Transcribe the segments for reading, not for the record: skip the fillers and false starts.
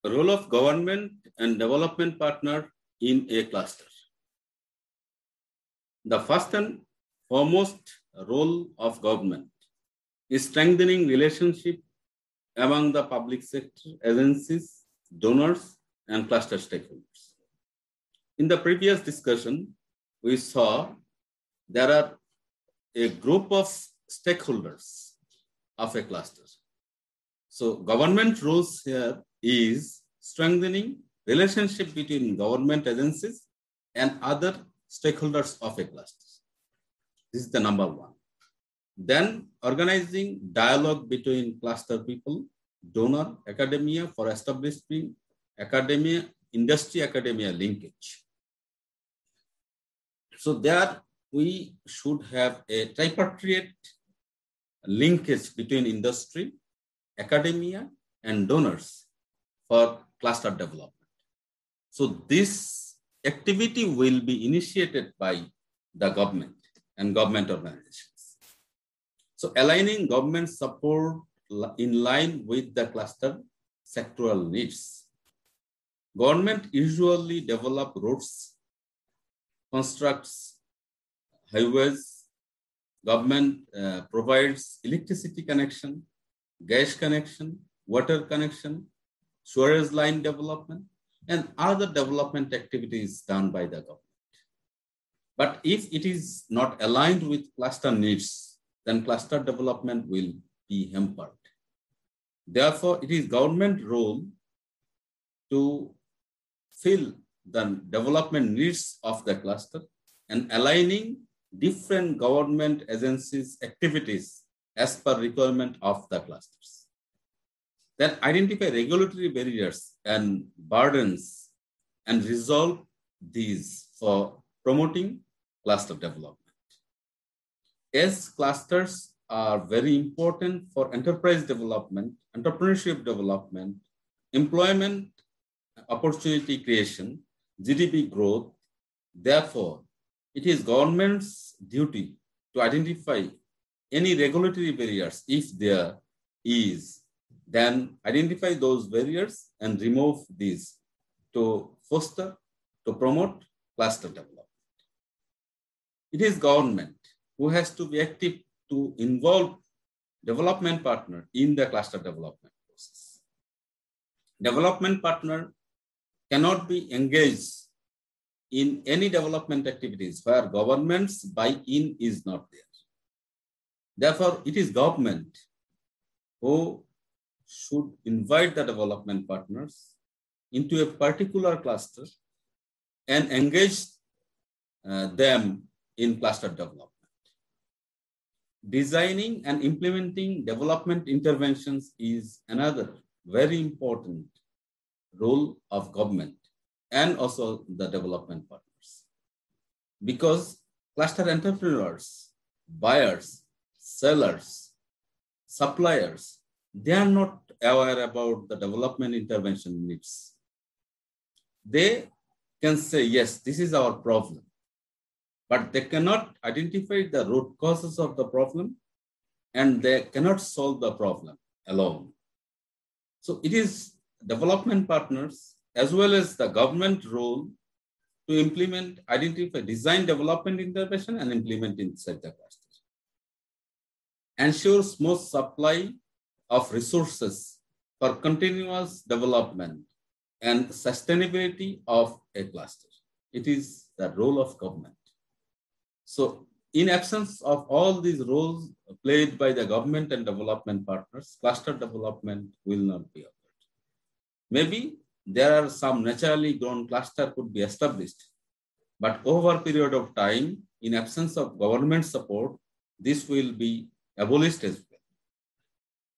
Role of government and development partner in a cluster. The first and foremost role of government is strengthening relationship among the public sector agencies, donors, and cluster stakeholders. In the previous discussion, we saw there are a group of stakeholders of a cluster. So government roles here is strengthening relationship between government agencies and other stakeholders of a cluster. This is the number one. Then organizing dialogue between cluster people, donor, academia for establishing academia, industry academia linkage. So there we should have a tripartite linkage between industry, academia, and donors for cluster development. So this activity will be initiated by the government and government organizations. So aligning government support in line with the cluster sectoral needs. Government usually develop roads, constructs highways, government provides electricity connection, gas connection, water connection, sewerage line development, and other development activities done by the government. But if it is not aligned with cluster needs, then cluster development will be hampered. Therefore, it is government role to fill the development needs of the cluster and aligning different government agencies' activities as per requirement of the clusters. Then identify regulatory barriers and burdens and resolve these for promoting cluster development. As clusters are very important for enterprise development, entrepreneurship development, employment opportunity creation, GDP growth, therefore, it is government's duty to identify any regulatory barriers if there is, then identify those barriers and remove these to foster, to promote cluster development. It is government who has to be active to involve development partner in the cluster development process. Development partner cannot be engaged in any development activities where government's buy-in is not there. Therefore, it is government who should invite the development partners into a particular cluster and engage them in cluster development. Designing and implementing development interventions is another very important role of government and also the development partners. Because cluster entrepreneurs, buyers, sellers, suppliers, they are not aware about the development intervention needs. They can say, yes, this is our problem, but they cannot identify the root causes of the problem and they cannot solve the problem alone. So it is development partners as well as the government role to implement, identify, design development intervention and implement inside the cluster. Ensure smooth supply of resources for continuous development and sustainability of a cluster. It is the role of government. So in absence of all these roles played by the government and development partners, cluster development will not be occurred. Maybe there are some naturally grown cluster could be established, but over a period of time, in absence of government support, this will be abolished as well.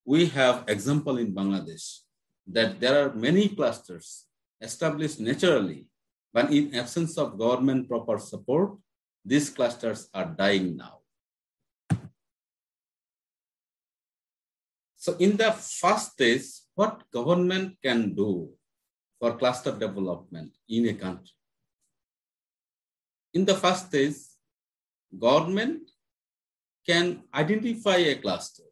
We have example in Bangladesh that there are many clusters established naturally, but in absence of government proper support, these clusters are dying now. So in the first stage, what government can do for cluster development in a country? In the first stage, government can identify a cluster.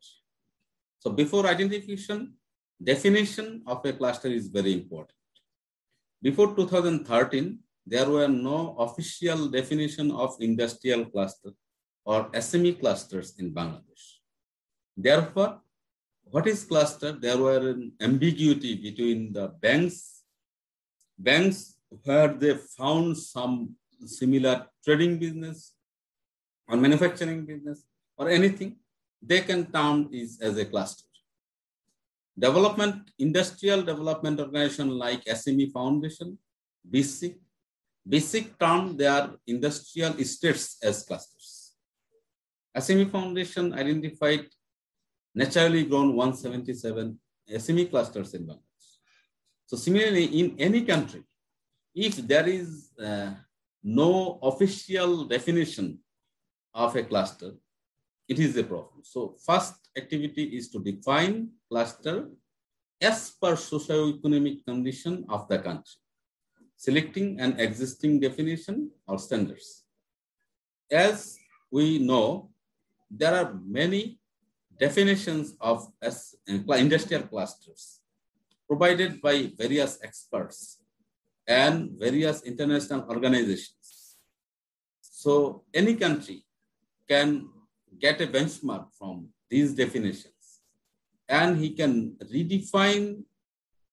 So before identification, definition of a cluster is very important. Before 2013, there were no official definition of industrial cluster or SME clusters in Bangladesh. Therefore, what is cluster? There were an ambiguity between the banks where they found some similar trading business or manufacturing business or anything, they can term it as a cluster. Industrial development organization like SME Foundation, BISIC term their industrial estates as clusters. SME Foundation identified naturally grown 177 SME clusters in Bangladesh. So similarly, in any country, if there is no official definition of a cluster, it is a problem. So first activity is to define cluster as per socio-economic condition of the country, selecting an existing definition or standards. As we know, there are many definitions of industrial clusters provided by various experts and various international organizations. So any country can get a benchmark from these definitions, and he can redefine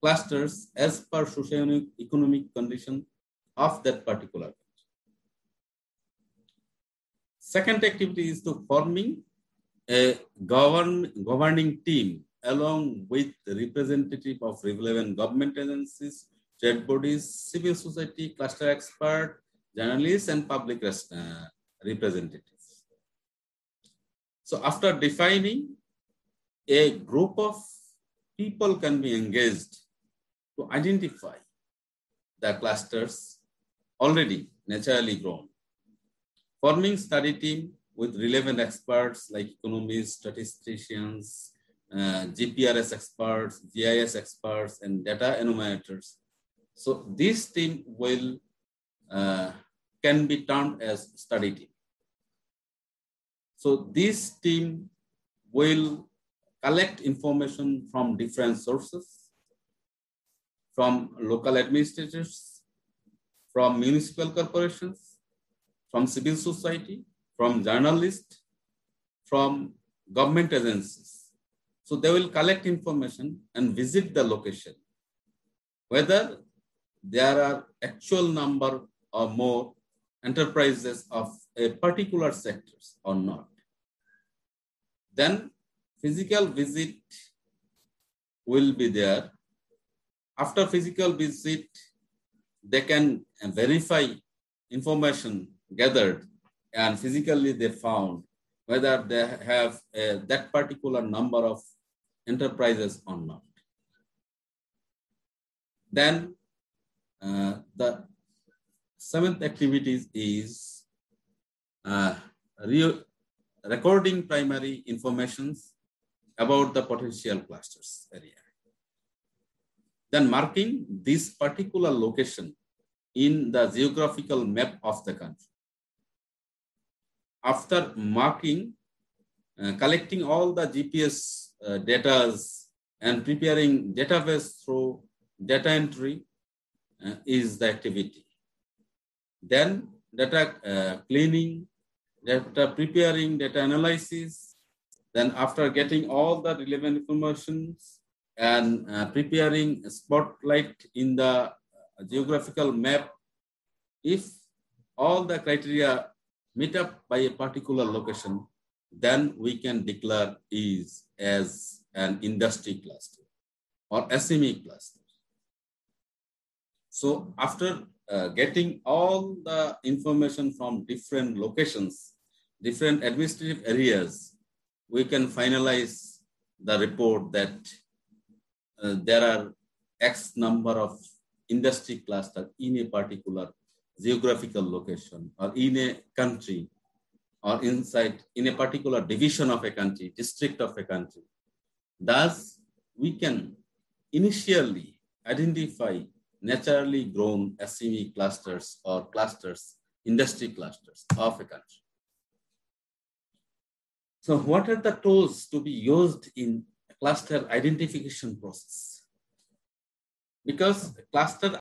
clusters as per socio-economic condition of that particular country. Second activity is to forming a governing team along with the representative of relevant government agencies, trade bodies, civil society, cluster expert, journalists, and public representatives. So after defining, a group of people can be engaged to identify the clusters already naturally grown. Forming study team with relevant experts like economists, statisticians, GPRS experts, GIS experts, and data enumerators. So this team will can be termed as study team. So this team will collect information from different sources, from local administrators, from municipal corporations, from civil society, from journalists, from government agencies. So they will collect information and visit the location, whether there are actual number or more enterprises of a particular sectors or not. Then physical visit will be there. After physical visit, they can verify information gathered and physically they found whether they have that particular number of enterprises or not. Then the seventh activity is recording primary informations about the potential clusters area. Then marking this particular location in the geographical map of the country. After marking, collecting all the GPS data and preparing database through data entry is the activity. Then data cleaning, data preparing, data analysis. Then after getting all the relevant information and preparing a spotlight in the geographical map, if all the criteria meet up by a particular location, then we can declare is as an industry cluster or SME cluster. So after getting all the information from different locations, different administrative areas, we can finalize the report that there are X number of industry cluster in a particular geographical location or in a country or inside in a particular division of a country, district of a country. Thus, we can initially identify naturally grown SME clusters or clusters, industry clusters of a country. So what are the tools to be used in cluster identification process. Because cluster